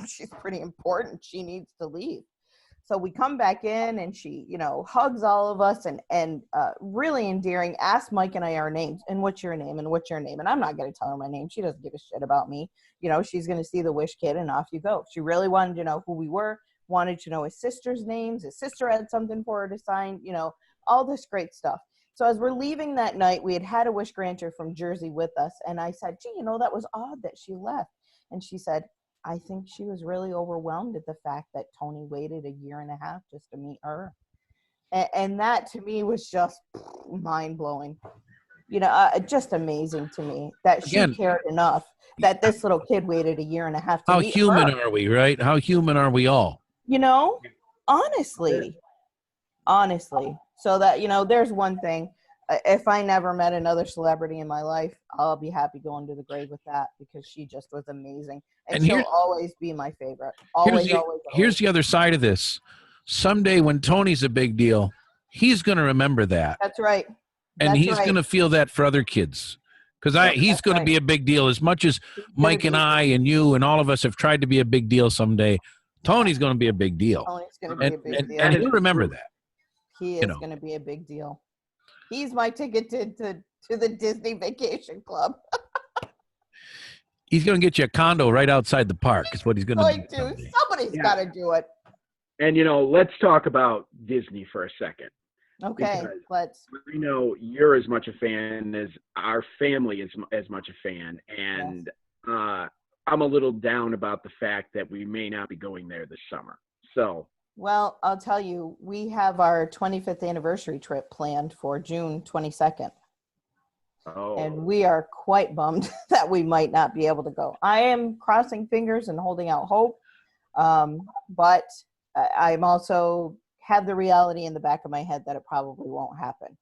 S3: she's pretty important. She needs to leave. So we come back in, and she, hugs all of us and really endearing, asks Mike and I our names, and what's your name, and what's your name. And I'm not going to tell her my name. She doesn't give a shit about me. She's going to see the Wish kid, and off you go. She really wanted to know who we were, wanted to know his sister's names. His sister had something for her to sign, all this great stuff. So as we're leaving that night, we had a Wish granter from Jersey with us. And I said, gee, that was odd that she left. And she said, I think she was really overwhelmed at the fact that Tony waited 1.5 years just to meet her. And that to me was just mind blowing. Just amazing to me that she cared enough that this little kid waited 1.5 years to meet her.
S2: How human are we, right? How human are we all?
S3: Honestly. So that, there's one thing. If I never met another celebrity in my life, I'll be happy going to the grave with that, because she just was amazing. And she'll always be my favorite. Always.
S2: Here's the other side of this. Someday when Tony's a big deal, he's going to remember that.
S3: That's right.
S2: And he's going to feel that for other kids. Because he's going to be a big deal. As much as Mike and I and you and all of us have tried to be a big deal someday, Tony's going to be a big deal.
S3: Tony's going to be a
S2: And,
S3: big
S2: and,
S3: deal.
S2: and he'll remember that.
S3: He
S2: you
S3: is
S2: know.
S3: going to be a big deal. He's my ticket to the Disney Vacation Club.
S2: He's going to get you a condo right outside the park is what he's going to
S3: Going
S2: do.
S3: to.
S2: someday.
S3: Somebody's
S4: Yeah.
S3: got to do it.
S4: And let's talk about Disney for a second.
S3: Okay,
S4: Because
S3: let's.
S4: I know you're as much a fan as our family is as much a fan, and I'm a little down about the fact that we may not be going there this summer. So,
S3: Well, I'll tell you, we have our 25th anniversary trip planned for June 22nd. And we are quite bummed that we might not be able to go. I am crossing fingers and holding out hope, but I'm also have the reality in the back of my head that it probably won't happen.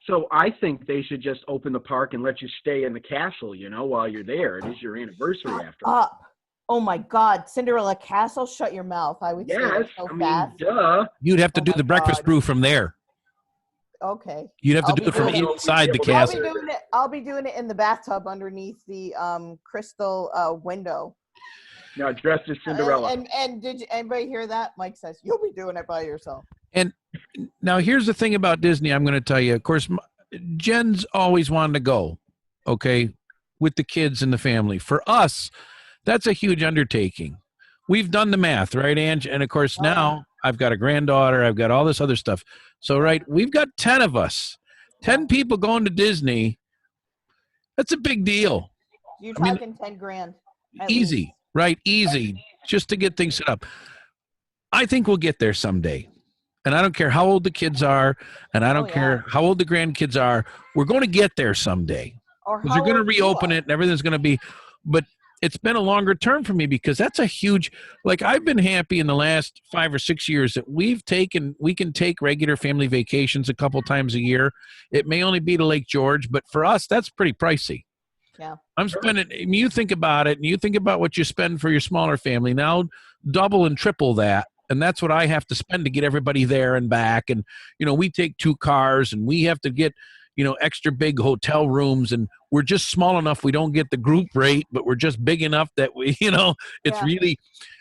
S4: So I think they should just open the park and let you stay in the castle, while you're there. It is your anniversary after all.
S3: Up. Oh my God, Cinderella Castle, shut your mouth. I would say
S4: Yes,
S3: that so fast.
S4: duh.
S2: You'd have to
S3: Oh
S2: do
S3: my
S2: the breakfast
S3: God.
S2: brew from there.
S3: Okay.
S2: You'd have to
S3: I'll
S2: do
S3: be
S2: it from
S3: doing it.
S2: inside the
S4: I'll be
S2: castle.
S3: I'll be doing it in the bathtub underneath the crystal window.
S4: Now dressed as Cinderella.
S3: And did anybody hear that? Mike says you'll be doing it by yourself.
S2: And now here's the thing about Disney. I'm going to tell you. Of course, Jen's always wanted to go, okay, with the kids and the family. For us, that's a huge undertaking. We've done the math, right, Ange? And of course, now I've got a granddaughter. I've got all this other stuff. So, right, we've got 10 of us, 10 people going to Disney. That's a big deal.
S3: You're
S2: I mean,
S3: talking 10 grand. at
S2: Easy,
S3: least.
S2: right? Easy, just to get things set up. I think we'll get there someday. And I don't care how old the kids are, and I don't care how old the grandkids are. We're going to get there someday.
S3: Or
S2: Because they're going to
S3: old you
S2: reopen
S3: are.
S2: it, and everything's going to be. But it's been a longer term for me because that's a huge. Like I've been happy in the last 5 or 6 years that we can take regular family vacations a couple times a year. It may only be to Lake George, but for us, that's pretty pricey.
S3: Yeah.
S2: I'm spending. I mean, you think about it, and you think about what you spend for your smaller family. Now, double and triple that, and that's what I have to spend to get everybody there and back. And we take 2 cars, and we have to get extra big hotel rooms, and we're just small enough. We don't get the group rate, but we're just big enough that we, it's really.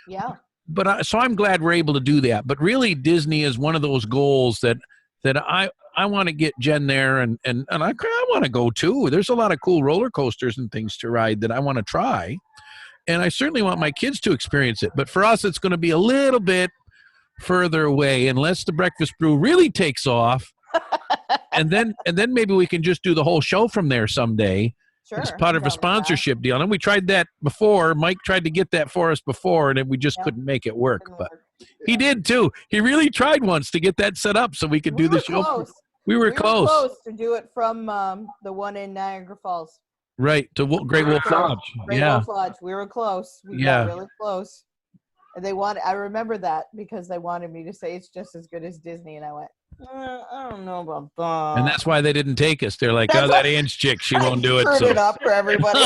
S3: Yeah.
S2: But so I'm glad we're able to do that. But really, Disney is one of those goals that I want to get Jen there, and I want to go too. There's a lot of cool roller coasters and things to ride that I want to try, and I certainly want my kids to experience it. But for us, it's going to be a little bit further away unless the breakfast brew really takes off, and then maybe we can just do the whole show from there someday.
S3: Sure.
S2: It's part of
S3: I'm
S2: a
S3: down with that.
S2: sponsorship deal, and we tried that before. Mike tried to get that for us before, and we just couldn't make it work.
S3: Didn't
S2: But
S3: work.
S2: he did too. He really tried once to get that set up so we could do the show.
S3: Close.
S2: We were close.
S3: To do it from the one in Niagara Falls.
S2: Right, to Great Wolf Lodge.
S3: Great
S2: Yeah.
S3: Wolf Lodge. We were close. We got really close. And I remember that because they wanted me to say it's just as good as Disney, and I went, I don't know about that.
S2: And that's why they didn't take us. They're like,
S3: That's
S2: that Ange chick, she won't do it.
S3: Screwed
S2: So.
S3: it up for everybody.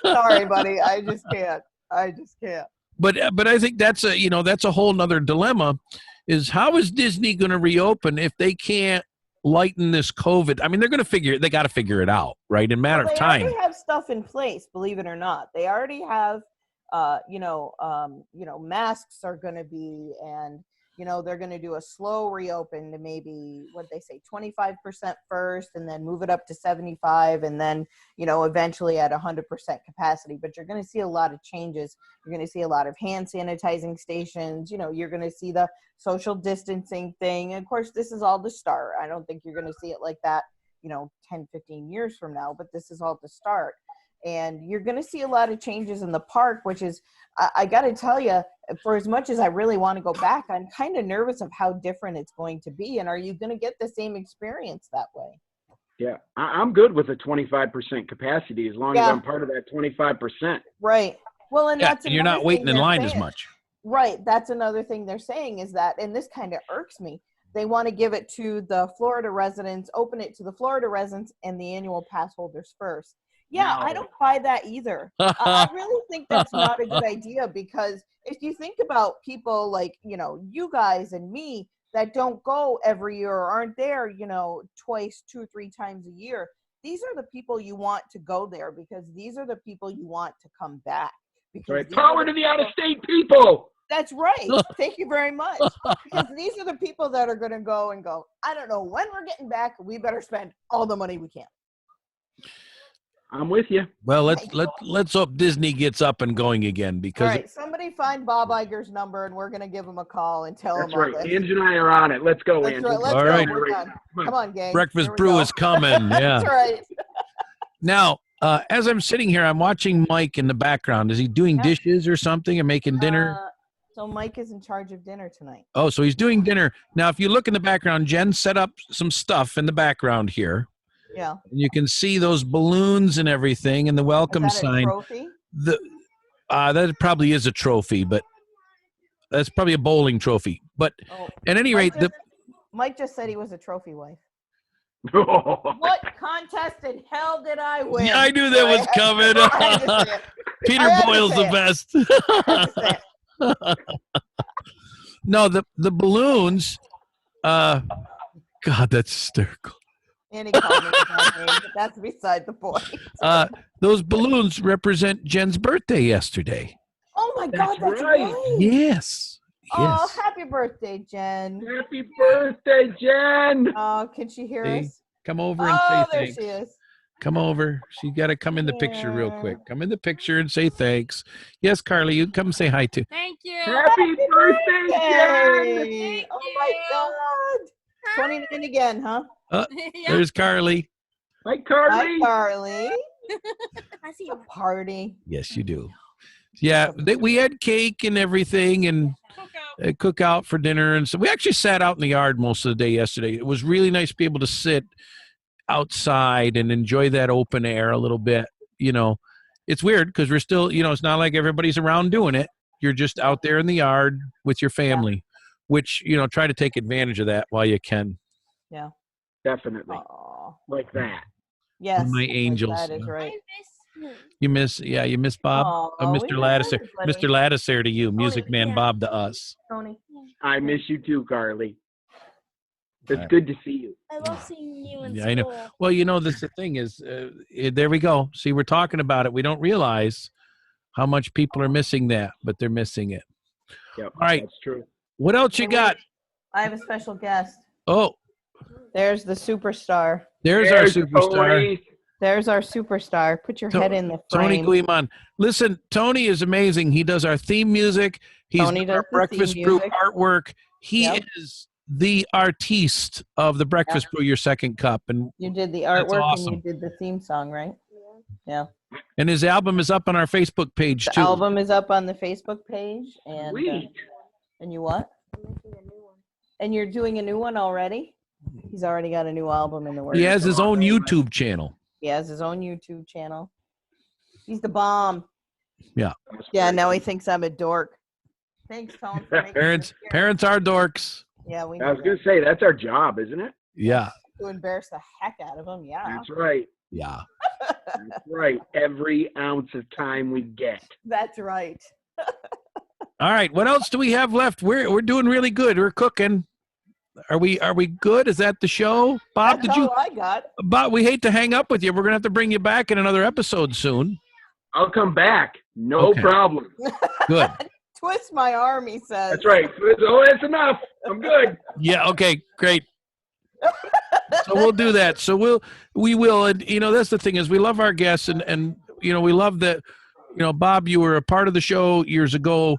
S3: Sorry, buddy. I just can't.
S2: But I think that's a whole nother dilemma is how is Disney going to reopen if they can't lighten this COVID? I mean, they got to figure it out, right? In a matter of time.
S3: They already have stuff in place, believe it or not. They already have, masks are going to be, and, they're going to do a slow reopen to maybe, what they say, 25% first, and then move it up to 75, and then, eventually at 100% capacity. But you're going to see a lot of changes. You're going to see a lot of hand sanitizing stations. You're going to see the social distancing thing. And of course, this is all the start. I don't think you're going to see it like that, 10, 15 years from now, but this is all the start. And you're going to see a lot of changes in the park, which is, I got to tell you, for as much as I really want to go back, I'm kind of nervous of how different it's going to be. And are you going to get the same experience that way?
S4: Yeah, I'm good with a 25% capacity as long as I'm part of that 25%.
S3: Right. Well, and that's
S2: and you're not waiting in line as much.
S3: Right. That's another thing they're saying is that, and this kind of irks me, they want to give it to the Florida residents, open it to the Florida residents and the annual pass holders first. Yeah,
S4: No.
S3: I don't buy that either. I really think that's not a good idea because if you think about people like, you guys and me that don't go every year or aren't there, twice, 2, 3 times a year, these are the people you want to go there because these are the people you want to come back. Because
S4: Right.
S3: these
S4: Power
S3: are
S4: to
S3: the
S4: the
S3: people-
S4: out-of-state people.
S3: That's right. Thank you very much. Because these are the people that are going to go, I don't know when we're getting back. We better spend all the money we can.
S4: I'm with you.
S2: Well, let's hope Disney gets up and going again
S3: All
S2: because
S3: right. Somebody find Bob Iger's number, and we're going to give him a call and tell
S4: That's
S3: him all
S4: right.
S3: this.
S4: Ange and I are on it. Let's go,
S3: That's
S4: Ange.
S3: right. Let's
S2: All
S3: go.
S2: right.
S3: We're done. Come on, gang.
S2: Breakfast
S3: Here we
S2: Brew
S3: go.
S2: is coming. Yeah.
S3: That's right.
S2: Now, as I'm sitting here, I'm watching Mike in the background. Is he doing
S3: Yeah.
S2: dishes or something or making dinner?
S3: So Mike is in charge of dinner tonight.
S2: Oh, so he's doing dinner. Now, if you look in the background, Jen set up some stuff in the background here.
S3: Yeah.
S2: And you can see those balloons and everything and the welcome
S3: Is that a
S2: sign.
S3: trophy?
S2: That probably is a trophy, but that's probably a bowling trophy. But
S3: Oh,
S2: at any rate,
S3: Mike just said he was a trophy wife.
S4: Oh,
S3: What contest in hell did I win?
S2: Yeah, I knew that was coming.
S3: I had to say it.
S2: Peter
S3: I had to
S2: Boyle's
S3: say
S2: the
S3: it.
S2: best.
S3: I had to say it.
S2: No, the balloons. God, that's hysterical.
S3: And he called me a bad name, but that's beside the point.
S2: Those balloons represent Jen's birthday yesterday.
S3: Oh my God, that's
S4: right.
S3: right.
S2: Yes.
S3: Oh,
S2: Yes.
S3: happy birthday, Jen.
S4: happy birthday, Jen.
S3: Oh, can she hear
S2: See?
S3: us?
S2: Come over and
S3: Oh,
S2: say
S3: there
S2: thanks.
S3: she is.
S2: Come over. She got to come in the picture real
S3: Yeah.
S2: quick. Come in the picture and say thanks. Yes, Carly, you come say hi too.
S5: Thank you.
S4: Happy birthday, Jen.
S3: Yay. Oh my God. 29 again, huh?
S5: Yeah,
S2: There's Carly.
S4: Hi,
S3: Hi,
S4: Carly.
S3: Carly.
S5: I see you.
S3: Party.
S2: Yes, you do. Yeah, we had cake and everything and cook out for dinner. And so we actually sat out in the yard most of the day yesterday. It was really nice to be able to sit outside and enjoy that open air a little bit. You know, it's weird because we're still, it's not like everybody's around doing it. You're just out there in the yard with your family, which, try to take advantage of that while you can.
S3: Yeah.
S4: Definitely.
S3: Oh,
S4: Like that.
S3: yes.
S2: My
S3: like
S2: angels.
S3: That is right.
S2: You miss Bob?
S3: Oh,
S2: Mr.
S3: we
S2: Lattiser.
S3: miss everybody.
S2: Mr. Lattiser to you, Music Man
S5: yeah.
S2: Bob to us.
S3: Tony.
S4: I miss you too, Carly. It's
S2: All right.
S4: good to see you.
S5: I love seeing you in
S2: Yeah, I know.
S5: school.
S2: Well, the thing is, there we go. See, we're talking about it. We don't realize how much people are missing that, but they're missing it.
S4: Yep.
S2: All right.
S4: That's true.
S2: What else you
S3: Hey,
S2: got?
S3: I have a special guest.
S2: Oh,
S3: There's the superstar.
S2: there's our
S4: There's
S2: superstar.
S4: Tony.
S3: There's our superstar. Put your head in the
S2: Tony
S3: frame.
S2: Guimon. Listen, Tony is amazing. He does our theme music. He's
S3: Tony
S2: done our
S3: does the
S2: Breakfast
S3: theme
S2: Brew
S3: music.
S2: artwork. He
S3: Yep.
S2: is the artiste of the Breakfast Brew Your Second Cup. And
S3: You did the
S2: That's
S3: artwork
S2: awesome.
S3: and you did the theme song, right? Yeah.
S2: his album is up on our Facebook page
S3: The
S2: too.
S3: album is up on the Facebook page. And
S4: Sweet.
S3: and you what? And you're doing a new one already? He's already got a new album in the works.
S2: He has his own YouTube channel.
S3: He has his own YouTube channel. He's the bomb.
S2: Yeah.
S3: Yeah, now he thinks I'm a dork. Thanks, Tone. For making
S2: Parents
S3: me-
S2: parents are dorks.
S3: Yeah, we
S4: I was
S3: know
S4: going
S3: that.
S4: to say, that's our job, isn't it?
S2: Yeah.
S3: To embarrass the heck out of him. Yeah,
S4: That's right.
S2: Yeah.
S4: That's right. Every ounce of time we get.
S3: that's right.
S2: All right. What else do we have left? We're doing really good. We're cooking. Are we good? Is that the show? Bob,
S3: That's all I got.
S2: Bob, we hate to hang up with you. We're gonna have to bring you back in another episode soon.
S4: I'll come back. No
S2: Okay.
S4: problem.
S2: Good.
S3: Twist my arm, he says.
S4: That's right. Oh, that's enough. I'm good.
S2: Yeah, okay, great. So we'll do that. So we will, and that's the thing is we love our guests and we love that, Bob, you were a part of the show years ago.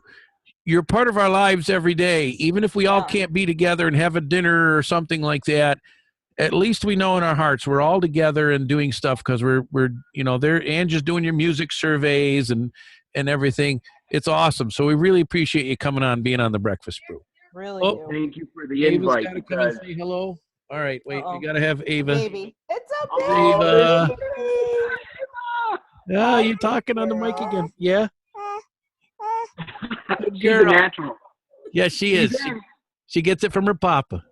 S2: You're part of our lives every day. Even if we all
S3: Yeah.
S2: can't be together and have a dinner or something like that, at least we know in our hearts we're all together and doing stuff because we're there. Ange is doing your music surveys and everything. It's awesome. So we really appreciate you coming on, being on the Breakfast Brew.
S3: Really
S2: Oh.
S3: do.
S4: Thank you for the
S2: Ava's
S4: invite.
S2: got to come and
S4: because-
S2: say hello. All right, wait.
S3: Uh-oh.
S2: We got to have Ava.
S3: Baby. It's a
S2: Oh,
S3: baby.
S2: Oh, you're talking on the mic again. Yeah. Good
S4: She's a
S2: girl.
S4: natural.
S2: Yeah, she is. She gets it from her papa.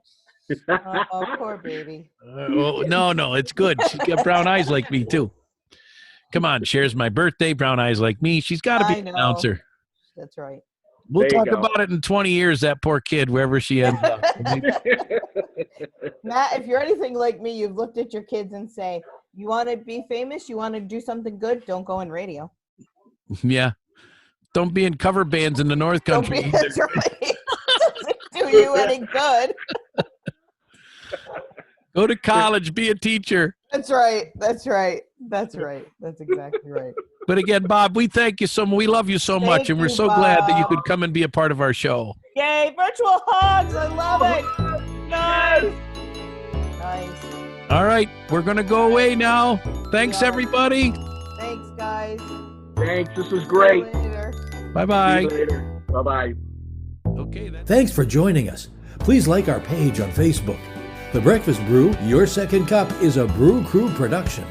S3: Oh, poor baby.
S2: No, it's good. She's got brown eyes like me too. Come on, shares my birthday, brown eyes like me. She's got to be
S3: I
S2: an
S3: know.
S2: announcer.
S3: That's right.
S2: We'll
S4: There you
S2: talk
S4: go.
S2: about it in 20 years, that poor kid, wherever she ends up.
S3: Matt, if you're anything like me, you've looked at your kids and say, you want to be famous? You want to do something good? Don't go in radio.
S2: Yeah. Don't be in cover bands in the North
S3: Don't
S2: Country.
S3: be, that's right. Doesn't do you any good.
S2: Go to college, be a teacher.
S3: That's right. That's right. That's right. That's exactly right.
S2: But again, Bob, we thank you so much. We love you so much,
S3: Thank
S2: and we're
S3: you,
S2: so glad that you
S3: Bob.
S2: could come and be a part of our show.
S3: Yay, virtual hugs. I love it. Nice. Nice.
S2: All right, we're going to go away now. Thanks,
S3: Yeah.
S2: everybody.
S3: Thanks, guys.
S4: Thanks. This was great.
S3: See you later.
S4: See you
S2: Bye-bye.
S4: later. Bye-bye.
S2: Okay, that's
S1: Thanks for joining us. Please like our page on Facebook. The Breakfast Brew, Your Second Cup is a Brew Crew production.